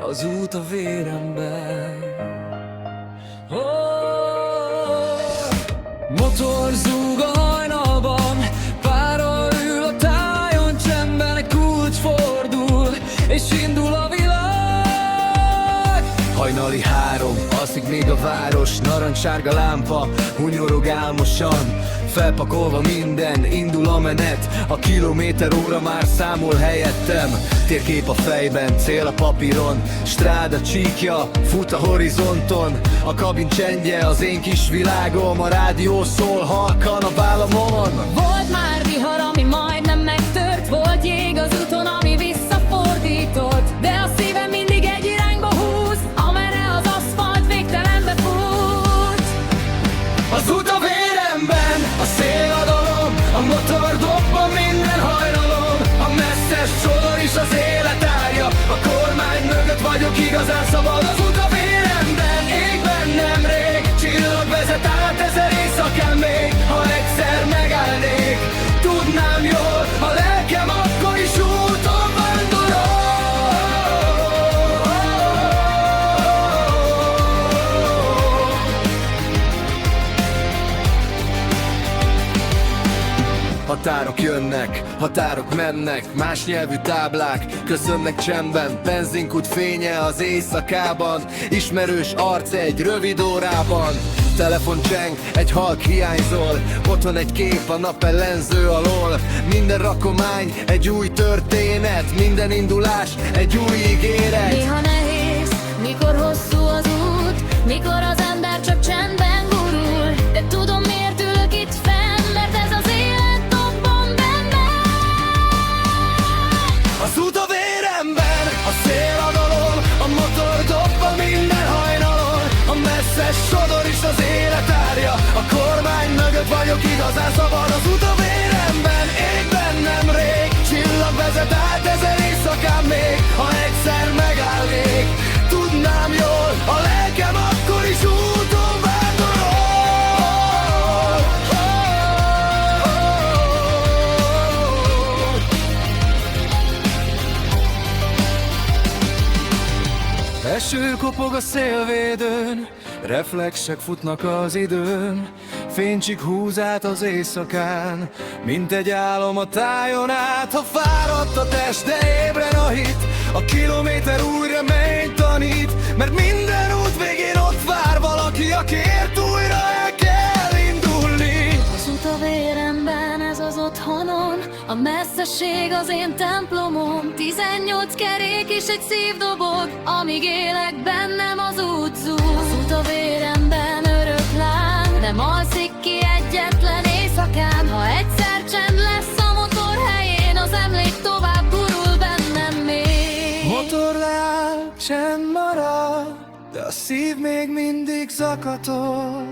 az út a véremben. Motor zúg a hajnalban, pára ül a tájon, csendben egy kulcs fordul, és indul a világ. Hajnali 3, alszik még a város, narancssárga lámpa, hunyorog álmosan. Felpakolva minden, indul a menet, a kilométer óra már számol helyettem. Térkép a fejben, cél a papíron, stráda csíkja, fut a horizonton. A kabin csendje az én kis világom, a rádió szól halkan a vállamon. Volt már vihar, ami majdnem megtört, volt jég az úton, ami visszafordított, de a szívem mindig egy irányba húz, amerre az aszfalt végtelenbe fut. Az út a véremben, a szél a dalom, a motor dobban minden hajnalom. A messzes sodor is az élet árja, a kormány mögött vagyok igazán szabad. Az út a véremben, ég bennem rég, csillag vezet át ezer éjszakán még. Ha egyszer megállnék, tudnám jól, a lelkem akkor is úton vándorol. Határok jönnek, határok mennek, más nyelvű táblák köszönnek csendben. Benzinkút fénye az éjszakában, ismerős arc egy rövid órában. Telefon cseng, egy halk hiányzol, otthon egy kép a napellenző alól. Minden rakomány egy új történet, minden indulás egy új ígéret. Néha nehéz, mikor hosszú az út, mikor az ember csak csendben gurul, de tudom miért ülök itt fenn, mert ez az élet dobban bennem. Az út a véremben, a szél a dalom, a motor dobban minden hajnalon. A messzes sodor is az élet árja, a kormány mögött vagyok igazán szabad. Az út a véremben, ég bennem rég, csillag vezet át ezer éjszakán még. Ha egyszer megállnék, tudnám jól, a lelkem akkor is úton vándorol. Eső kopog a szélvédőn, reflexek futnak az időn. Fénycsik húz át az éjszakán, mint egy álom a tájon át. Ha fáradt a test, de ébren a hit, a kilométer új reményt tanít. Mert minden út végén ott vár valaki, akiért újra el kell indulni. Az út a véremben, ez az otthonom, a messzesség az én templomom. 18 kerék és egy szívdobog, amíg élek bennem az út zúg. Az út a véremben örök láng, nem alszik ki egyetlen éjszakán. Ha egyszer csend lesz a motor helyén, az emlék tovább gurul bennem még. Motor leáll, csend marad, de a szív még mindig zakatol.